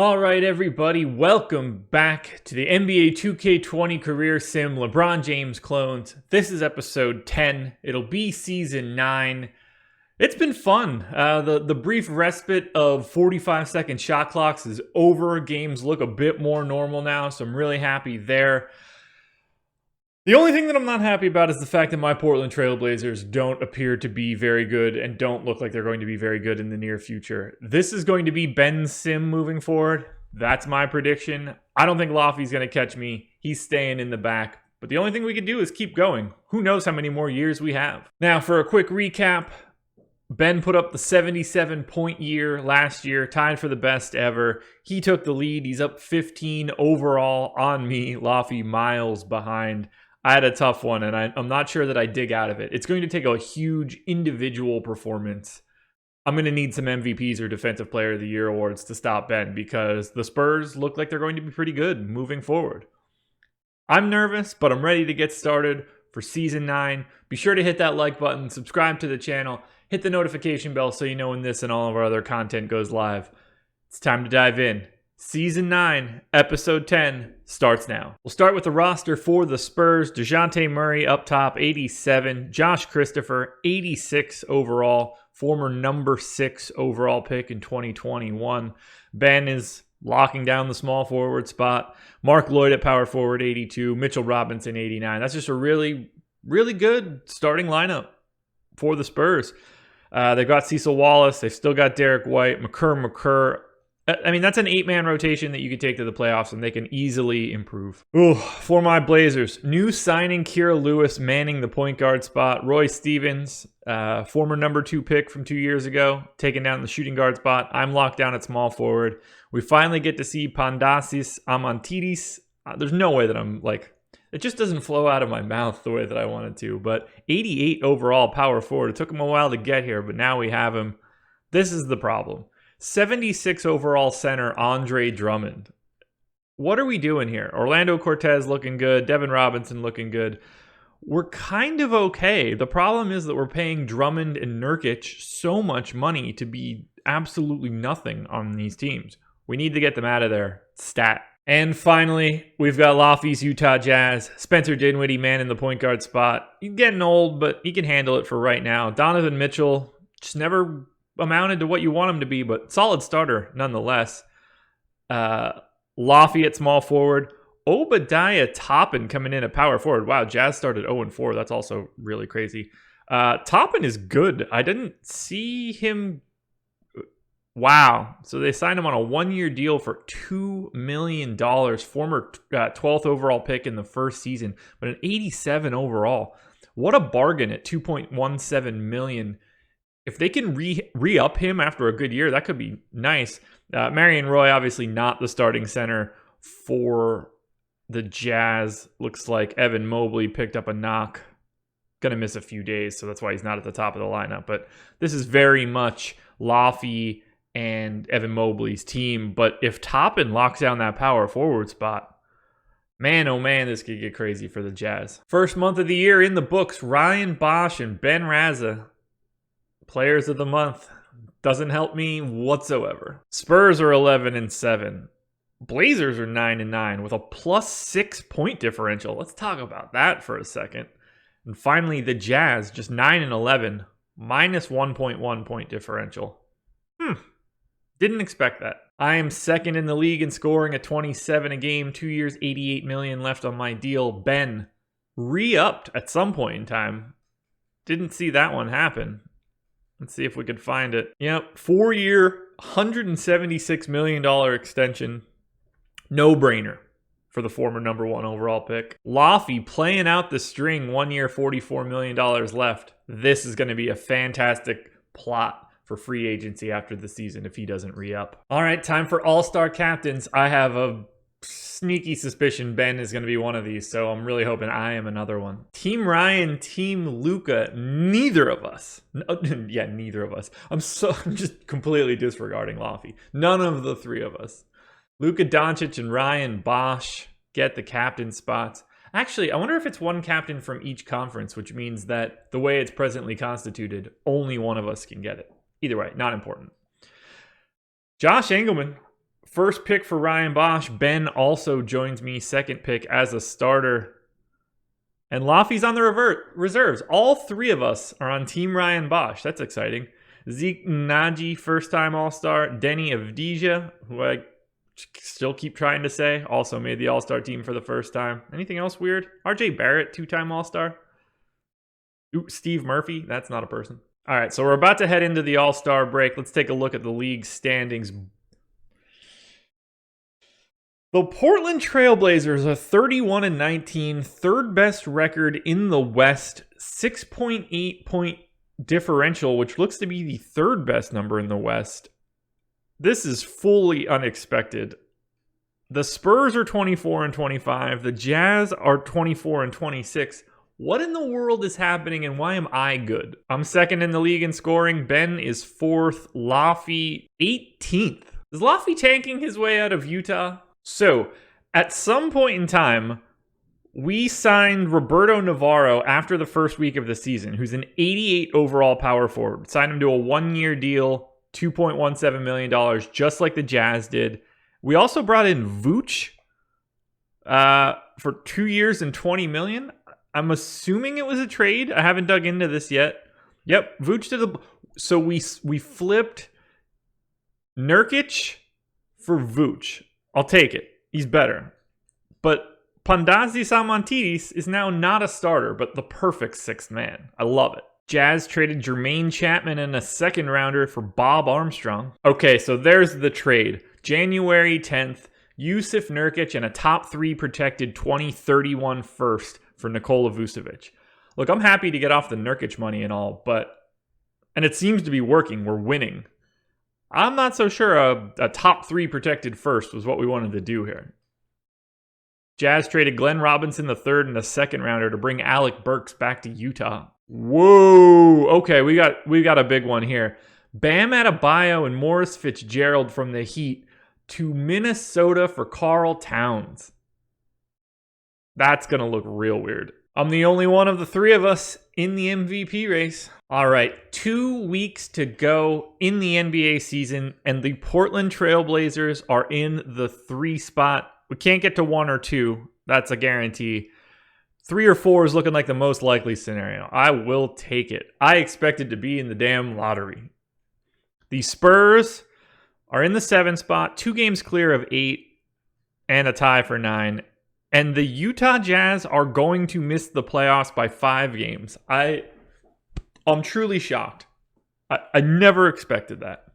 All right, everybody, welcome back to the NBA 2K20 career sim LeBron James clones. This is episode 10. It'll be season 9. It's been fun. The brief respite of 45-second shot clocks is over. Games look a bit more normal now, so I'm really happy there. The only thing that I'm not happy about is the fact that my Portland Trailblazers don't appear to be very good and don't look like they're going to be very good in the near future. This is going to be Ben's sim moving forward. That's my prediction. I don't think Laffy's going to catch me. He's staying in the back. But the only thing we can do is keep going. Who knows how many more years we have. Now, for a quick recap, Ben put up the 77-point year last year, tied for the best ever. He took the lead. He's up 15 overall on me. Laffy miles behind. I had a tough one, and I'm not sure that I dig out of it. It's going to take a huge individual performance. I'm going to need some MVPs or Defensive Player of the Year awards to stop Ben because the Spurs look like they're going to be pretty good moving forward. I'm nervous, but I'm ready to get started for Season 9. Be sure to hit that like button, subscribe to the channel, hit the notification bell so you know when this and all of our other content goes live. It's time to dive in. Season 9, Episode 10 starts now. We'll start with the roster for the Spurs. DeJounte Murray up top, 87. Josh Christopher, 86 overall. Former number 6 overall pick in 2021. Ben is locking down the small forward spot. Mark Lloyd at power forward, 82. Mitchell Robinson, 89. That's just a really, really good starting lineup for the Spurs. They've got Cecil Wallace. They've still got Derek White, McCurr. I mean, that's an 8-man rotation that you could take to the playoffs, and they can easily improve. Ooh, for my Blazers, new signing Kira Lewis manning the point guard spot. Roy Stevens, former number 2 pick from 2 years ago, taking down the shooting guard spot. I'm locked down at small forward. We finally get to see Pandasis Amantidis. There's no way that I'm like, it just doesn't flow out of my mouth the way that I wanted to. But 88 overall power forward. It took him a while to get here, but now we have him. This is the problem. 76 overall center, Andre Drummond. What are we doing here? Orlando Cortez looking good. Devin Robinson looking good. We're kind of okay. The problem is that we're paying Drummond and Nurkic so much money to be absolutely nothing on these teams. We need to get them out of there. Stat. And finally, we've got Laffy's Utah Jazz. Spencer Dinwiddie, man in the point guard spot. He's getting old, but he can handle it for right now. Donovan Mitchell, just never amounted to what you want him to be, but solid starter nonetheless. Laffy at small forward. Obadiah Toppin coming in at power forward. Wow, Jazz started 0-4. That's also really crazy. Toppin is good. I didn't see him. Wow. So they signed him on a 1-year deal for $2 million. Former 12th overall pick in the first season, but an 87 overall. What a bargain at $2.17 million. If they can re-up him after a good year, that could be nice. Marion Roy, obviously not the starting center for the Jazz. Looks like Evan Mobley picked up a knock. Going to miss a few days, so that's why he's not at the top of the lineup. But this is very much Laffy and Evan Mobley's team. But if Toppin locks down that power forward spot, man, oh man, this could get crazy for the Jazz. First month of the year in the books, Ryan Bosh and Ben Rasa. Players of the month. Doesn't help me whatsoever. Spurs are 11-7. Blazers are 9-9 with a +6 point differential. Let's talk about that for a second. And finally, the Jazz just 9-11, -1.1 point differential. Didn't expect that. I am second in the league in scoring at 27 a game. 2 years, $88 million left on my deal. Ben re-upped at some point in time. Didn't see that one happen. Let's see if we could find it. Yep, 4-year, $176 million extension. No-brainer for the former number 1 overall pick. Laffy playing out the string, 1 year, $44 million left. This is going to be a fantastic plot for free agency after the season if he doesn't re-up. All right, time for all-star captains. I have a sneaky suspicion Ben is going to be one of these, so I'm really hoping I am another one. Team Ryan, Team Luka, neither of us. Neither of us. I'm just completely disregarding Laffy. None of the three of us. Luka Doncic and Ryan Bosh get the captain spots. Actually, I wonder if it's one captain from each conference, which means that the way it's presently constituted, only one of us can get it. Either way, not important. Josh Engleman, First pick for Ryan Bosh. Ben also joins me second pick as a starter. And Laffy's on the reserves. All three of us are on Team Ryan Bosh. That's exciting. Zeke Naji, first-time All-Star. Denny Avdija, who I still keep trying to say, also made the All-Star team for the first time. Anything else weird? RJ Barrett, two-time All-Star. Ooh, Steve Murphy, that's not a person. All right, so we're about to head into the All-Star break. Let's take a look at the league standings. The Portland Trailblazers are 31-19, third best record in the West, 6.8 point differential, which looks to be the third best number in the West. This is fully unexpected. The Spurs are 24-25. The Jazz are 24-26. What in the world is happening, and why am I good? I'm second in the league in scoring. Ben is fourth. Laffy 18th. Is Laffy tanking his way out of Utah? So, at some point in time, we signed Roberto Navarro after the first week of the season, who's an 88 overall power forward. Signed him to a one-year deal, $2.17 million, just like the Jazz did. We also brought in Vooch for 2 years and $20 million. I'm assuming it was a trade. I haven't dug into this yet. Yep, Vooch to the... So we flipped Nurkic for Vooch. I'll take it. He's better. But Pandazi Samantidis is now not a starter, but the perfect sixth man. I love it. Jazz traded Jermaine Chapman and a second rounder for Bob Armstrong. Okay, so there's the trade. January 10th, Yusuf Nurkic and a top 3 protected 2031 first for Nikola Vucevic. Look, I'm happy to get off the Nurkic money and all, and it seems to be working. We're winning. I'm not so sure a top 3 protected first was what we wanted to do here. Jazz traded Glenn Robinson the third and a second rounder to bring Alec Burks back to Utah. Whoa. Okay, we got a big one here. Bam Adebayo and Morris Fitzgerald from the Heat to Minnesota for Karl Towns. That's going to look real weird. I'm the only one of the three of us in the MVP race. All right, 2 weeks to go in the NBA season, and the Portland Trailblazers are in the 3 spot. We can't get to 1 or 2. That's a guarantee. 3 or 4 is looking like the most likely scenario. I will take it. I expected to be in the damn lottery. The Spurs are in the 7 spot, 2 games clear of 8, and a tie for 9. And the Utah Jazz are going to miss the playoffs by 5 games. I'm truly shocked. I never expected that.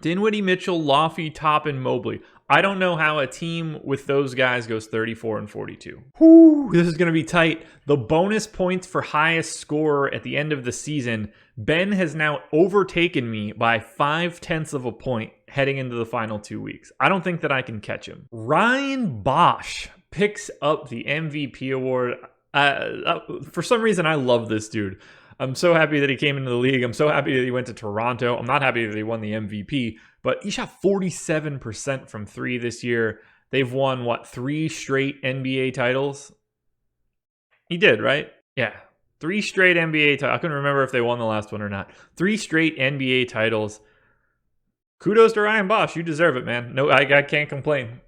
Dinwiddie, Mitchell, Laffy, Toppin, Mobley. I don't know how a team with those guys goes 34-42. Whew, this is going to be tight. The bonus points for highest scorer at the end of the season, Ben has now overtaken me by 0.5 of a point heading into the final 2 weeks. I don't think that I can catch him. Ryan Bosh picks up the MVP award. For some reason, I love this dude. I'm so happy that he came into the league. I'm so happy that he went to Toronto. I'm not happy that he won the MVP, but he shot 47% from 3 this year. They've won, 3 straight NBA titles? He did, right? Yeah. 3 straight NBA titles. I couldn't remember if they won the last one or not. 3 straight NBA titles. Kudos to Ryan Bosh. You deserve it, man. No, I can't complain.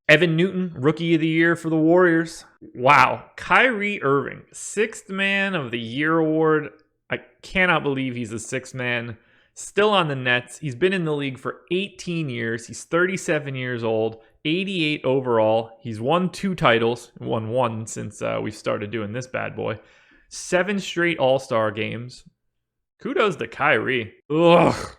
Evan Newton, Rookie of the Year for the Warriors. Wow. Kyrie Irving, 6th Man of the Year award. I cannot believe he's a 6th man. Still on the Nets. He's been in the league for 18 years. He's 37 years old, 88 overall. He's won 2 titles, won 1 since we started doing this bad boy. 7 straight All-Star games. Kudos to Kyrie. Ugh.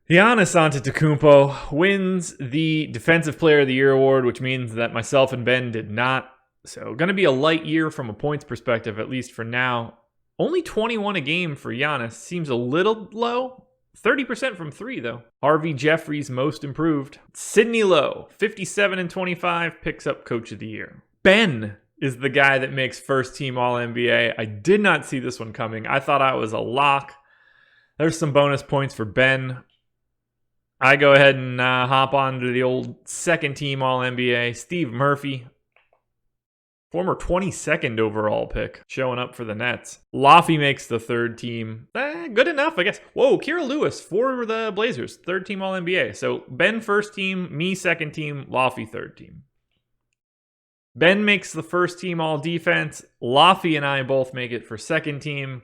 Giannis Antetokounmpo wins the Defensive Player of the Year award, which means that myself and Ben did not. So going to be a light year from a points perspective, at least for now. Only 21 a game for Giannis. Seems a little low. 30% from 3, though. Harvey Jeffries, most improved. Sidney Lowe, 57-25, picks up Coach of the Year. Ben is the guy that makes first team All-NBA. I did not see this one coming. I thought I was a lock. There's some bonus points for Ben. I go ahead and hop on to the old second team All-NBA. Steve Murphy. Former 22nd overall pick showing up for the Nets. Laffy makes the third team. Good enough, I guess. Whoa, Kira Lewis for the Blazers. Third team All-NBA. So Ben first team, me second team, Laffy third team. Ben makes the first team All-Defense. Laffy and I both make it for second team.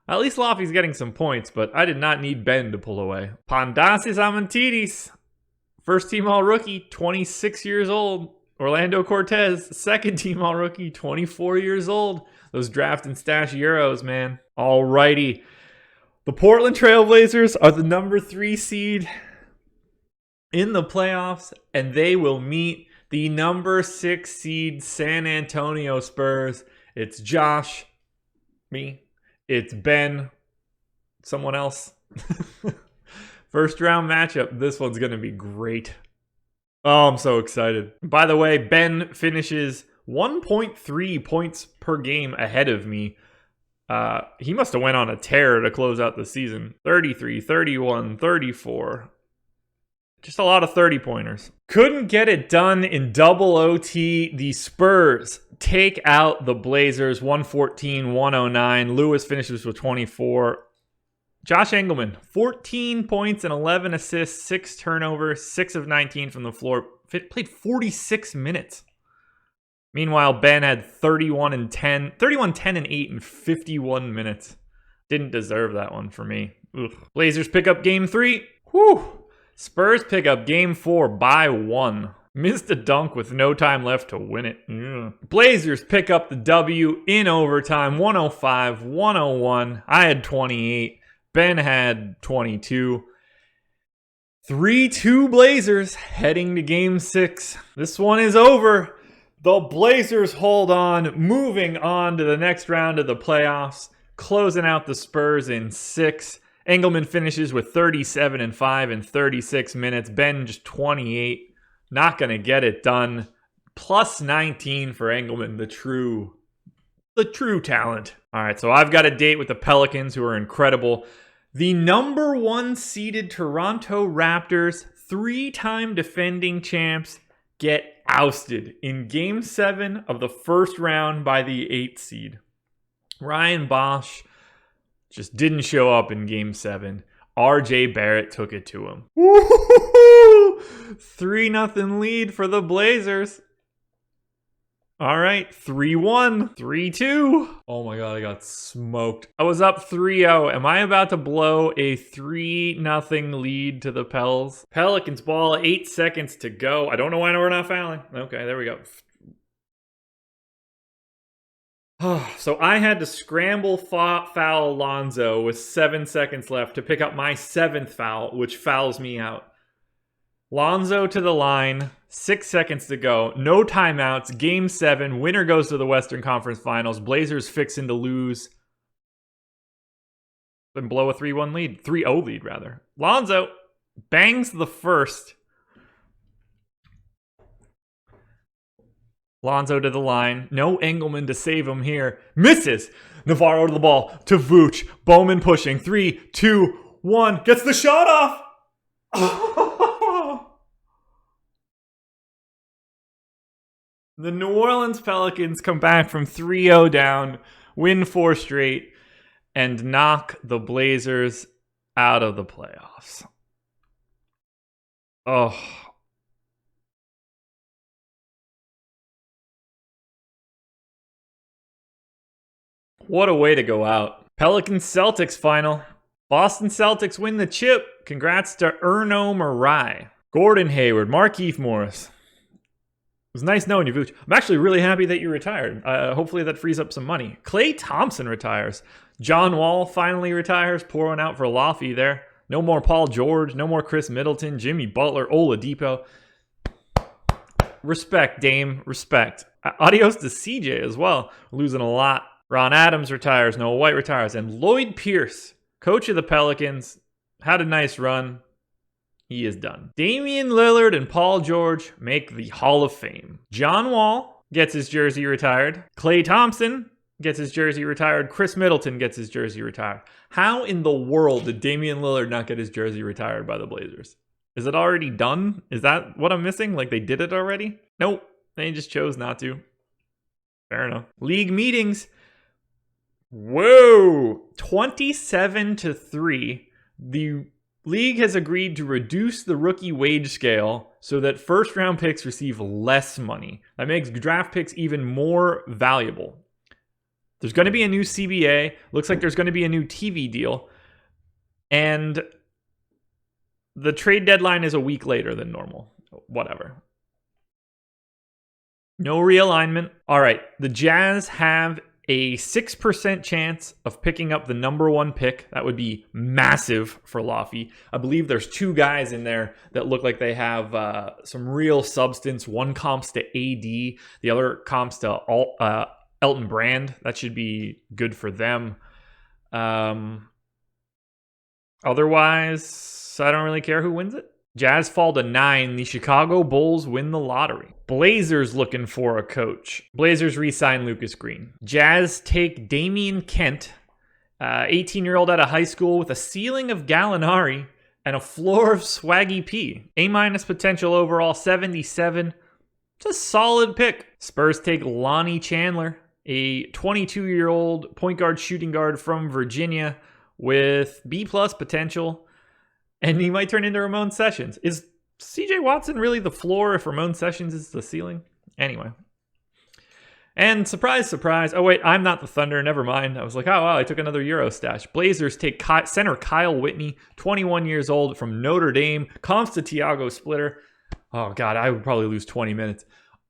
At least Laffy's getting some points, but I did not need Ben to pull away. Pandasis Amantidis. First team All-Rookie, 26 years old. Orlando Cortez, second team All-Rookie, 24 years old. Those draft and stash Euros, man. Alrighty. The Portland Trailblazers are the number 3 seed in the playoffs, and they will meet the number 6 seed San Antonio Spurs. It's Josh, me. It's Ben, someone else. First round matchup. This one's going to be great. Oh, I'm so excited. By the way, Ben finishes 1.3 points per game ahead of me. He must have went on a tear to close out the season. 33, 31, 34. Just a lot of 30-pointers. Couldn't get it done in double OT. The Spurs take out the Blazers 114-109. Lewis finishes with 24. Josh Engleman, 14 points and 11 assists, 6 turnovers, 6 of 19 from the floor. Played 46 minutes. Meanwhile, Ben had 31, 10, and 8 in 51 minutes. Didn't deserve that one for me. Ugh. Blazers pick up game 3. Whew. Spurs pick up game 4 by 1. Missed a dunk with no time left to win it. Ugh. Blazers pick up the W in overtime, 105-101. I had 28. Ben had 22. 3-2 Blazers heading to game 6. This one is over. The Blazers hold on, moving on to the next round of the playoffs, closing out the Spurs in 6. Engleman finishes with 37 and 5 in 36 minutes. Ben just 28. Not going to get it done. Plus 19 for Engleman, the true talent. All right, so I've got a date with the Pelicans, who are incredible. The number 1 seeded Toronto Raptors, 3-time defending champs, get ousted in Game 7 of the first round by the 8th seed. Ryan Bosh just didn't show up in Game 7. RJ Barrett took it to him. 3-0 lead for the Blazers. All right, 3-1, 3-2. Oh my God, I got smoked. I was up 3-0. Am I about to blow a 3-0 lead to the Pels? Pelicans ball, 8 seconds to go. I don't know why we're not fouling. Okay, there we go. So I had to scramble foul Lonzo with 7 seconds left to pick up my 7th foul, which fouls me out. Lonzo to the line, 6 seconds to go, no timeouts, game 7, winner goes to the Western Conference Finals, Blazers fixing to lose, then blow a 3-1 lead, 3-0 lead rather. Lonzo bangs the first. Lonzo to the line, no Engleman to save him here, misses. Navarro to the ball, to Vooch, Bowman pushing, 3, 2, 1, gets the shot off! The New Orleans Pelicans come back from 3-0 down, win 4 straight, and knock the Blazers out of the playoffs. Oh. What a way to go out. Pelicans-Celtics final. Boston Celtics win the chip. Congrats to Erno Marai, Gordon Hayward, Markieff Morris. It was nice knowing you, Vooch. I'm actually really happy that you retired. Hopefully that frees up some money. Klay Thompson retires. John Wall finally retires. Pour one out for Laffy there. No more Paul George. No more Chris Middleton. Jimmy Butler. Oladipo. Respect, Dame. Respect. Adios to CJ as well. We're losing a lot. Ron Adams retires. Noah White retires. And Lloyd Pierce, coach of the Pelicans, had a nice run. He is done. Damian Lillard and Paul George make the Hall of Fame. John Wall gets his jersey retired. Klay Thompson gets his jersey retired. Chris Middleton gets his jersey retired. How in the world did Damian Lillard not get his jersey retired by the Blazers? Is it already done? Is that what I'm missing? Like they did it already? Nope. They just chose not to. Fair enough. League meetings. Whoa! 27-3. The league has agreed to reduce the rookie wage scale so that first-round picks receive less money. That makes draft picks even more valuable. There's going to be a new CBA. Looks like there's going to be a new TV deal. And the trade deadline is a week later than normal. Whatever. No realignment. All right. The Jazz have a 6% chance of picking up the number 1 pick. That would be massive for Laffy. I believe there's 2 guys in there that look like they have some real substance. One comps to AD. The other comps to Elton Brand. That should be good for them. Otherwise, I don't really care who wins it. Jazz fall to 9. The Chicago Bulls win the lottery. Blazers looking for a coach. Blazers re-sign Lucas Green. Jazz take Damian Kent, 18-year-old out of high school with a ceiling of Gallinari and a floor of Swaggy P. A- potential overall, 77. It's a solid pick. Spurs take Lonnie Chandler, a 22-year-old point guard shooting guard from Virginia with B+ potential. And he might turn into Ramon Sessions. Is CJ Watson really the floor if Ramon Sessions is the ceiling? Anyway. And surprise, surprise. Oh, wait, I'm not the Thunder. Never mind. I was like, oh, wow, I took another Euro stash. Blazers take center Kyle Whitney, 21 years old from Notre Dame. Comps to Tiago Splitter. Oh, God, I would probably lose 20 minutes.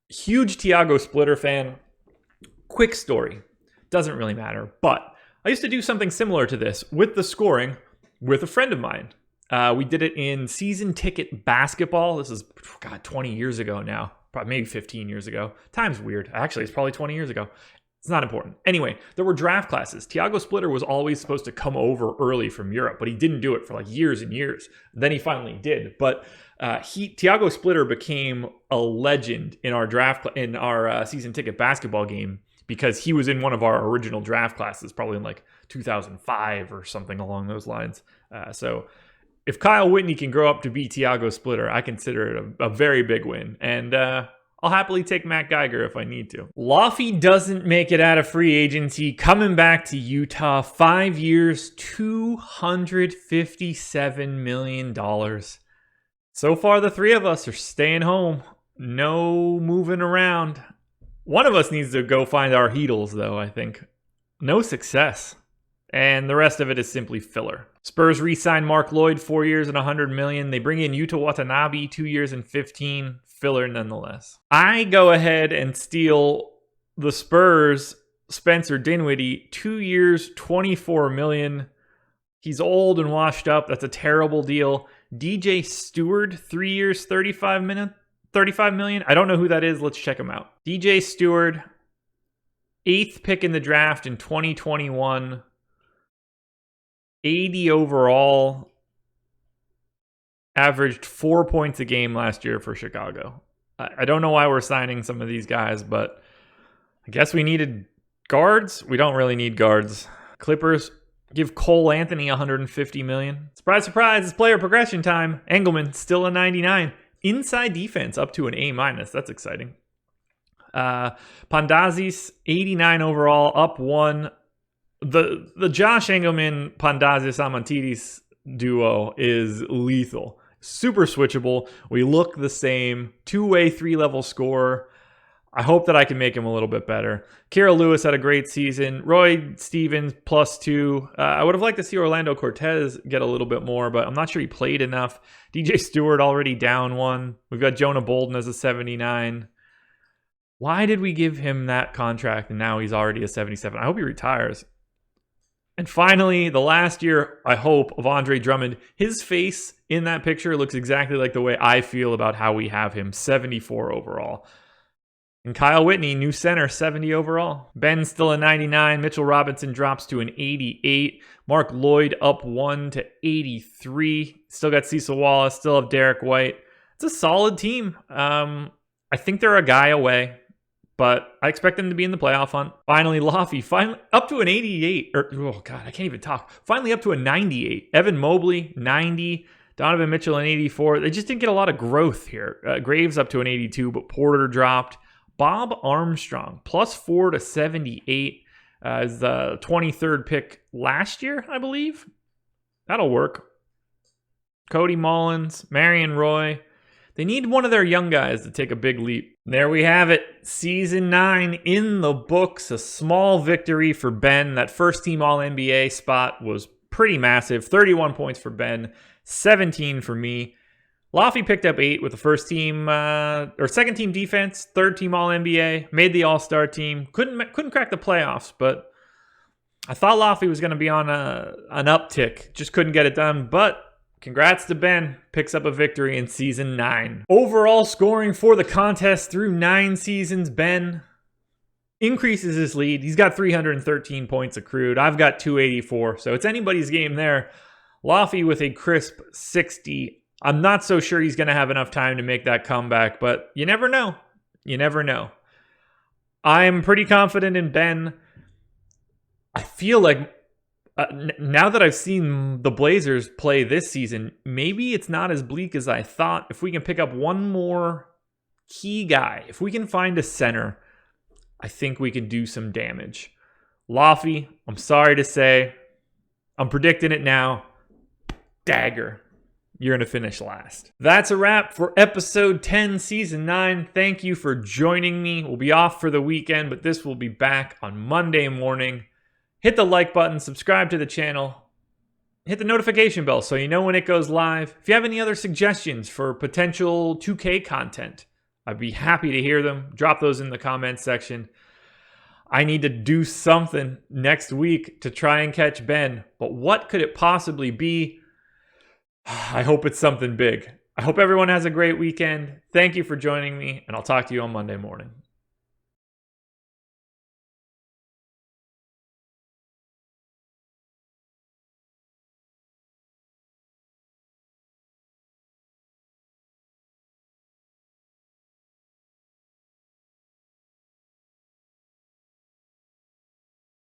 Huge Tiago Splitter fan. Quick story. Doesn't really matter. But I used to do something similar to this with the scoring with a friend of mine. We did it in season ticket basketball. This is, 20 years ago now. Probably maybe 15 years ago. Time's weird. Actually, it's probably 20 years ago. It's not important. Anyway, there were draft classes. Tiago Splitter was always supposed to come over early from Europe, but he didn't do it for like years and years. Then he finally did. But Tiago Splitter became a legend in our season ticket basketball game because he was in one of our original draft classes, probably in like 2005 or something along those lines. So if Kyle Whitney can grow up to be Tiago Splitter, I consider it a very big win. And I'll happily take Matt Geiger if I need to. Laffy doesn't make it out of free agency. Coming back to Utah, 5 years, $257 million. So far, the 3 of us are staying home. No moving around. One of us needs to go find our Heatles, though, I think. No success. And the rest of it is simply filler. Spurs re-sign Mark Lloyd, 4 years and $100 million. They bring in Yuta Watanabe, 2 years and 15. Filler nonetheless. I go ahead and steal the Spurs Spencer Dinwiddie, 2 years, $24 million. He's old and washed up. That's a terrible deal. DJ Stewart, 3 years, $35 million. I don't know who that is. Let's check him out. DJ Stewart, 8th pick in the draft in 2021. 80 overall. Averaged 4 points a game last year for Chicago. I don't know why we're signing some of these guys, but I guess we needed guards. We don't really need guards. Clippers give Cole Anthony $150 million. Surprise, surprise, it's player progression time. Engleman, still a 99. Inside defense, up to an A-. That's exciting. Pandazis, 89 overall, up 1. The Josh Engleman, Pandazis, Amantidis duo is lethal. Super switchable. We look the same. 2-way, 3-level scorer. I hope that I can make him a little bit better. Kira Lewis had a great season. Roy Stevens, +2. I would have liked to see Orlando Cortez get a little bit more, but I'm not sure he played enough. DJ Stewart already down 1. We've got Jonah Bolden as a 79. Why did we give him that contract and now he's already a 77? I hope he retires. And finally, the last year, I hope, of Andre Drummond. His face in that picture looks exactly like the way I feel about how we have him, 74 overall. And Kyle Whitney, new center, 70 overall. Ben still a 99. Mitchell Robinson drops to an 88. Mark Lloyd up 1 to 83. Still got Cecil Wallace, still have Derek White. It's a solid team. I think they're a guy away, but I expect them to be in the playoff hunt. Finally, Laffy, finally up to an 88. Oh, God, I can't even talk. Finally up to a 98. Evan Mobley, 90. Donovan Mitchell, an 84. They just didn't get a lot of growth here. Graves up to an 82, but Porter dropped. Bob Armstrong, +4 to 78, is the 23rd pick last year, I believe. That'll work. Cody Mullins, Marion Roy. They need one of their young guys to take a big leap. There we have it. Season 9 in the books. A small victory for Ben. That first team All-NBA spot was pretty massive. 31 points for Ben, 17 for me. Laffy picked up 8 with the first team, or second team defense, third team All-NBA, made the All-Star team. Couldn't crack the playoffs, but I thought Laffy was going to be on an uptick. Just couldn't get it done, but congrats to Ben. Picks up a victory in Season 9. Overall scoring for the contest through 9 seasons, Ben increases his lead. He's got 313 points accrued. I've got 284, so it's anybody's game there. Laffy with a crisp 60. I'm not so sure he's going to have enough time to make that comeback, but you never know. You never know. I'm pretty confident in Ben. I feel like now that I've seen the Blazers play this season, maybe it's not as bleak as I thought. If we can pick up one more key guy, if we can find a center, I think we can do some damage. Laffy, I'm sorry to say, I'm predicting it now. Dagger. You're going to finish last. That's a wrap for episode 10, season 9. Thank you for joining me. We'll be off for the weekend, but this will be back on Monday morning. Hit the like button, subscribe to the channel, hit the notification bell so you know when it goes live. If you have any other suggestions for potential 2K content, I'd be happy to hear them. Drop those in the comments section. I need to do something next week to try and catch Ben, but what could it possibly be? I hope it's something big. I hope everyone has a great weekend. Thank you for joining me, and I'll talk to you on Monday morning.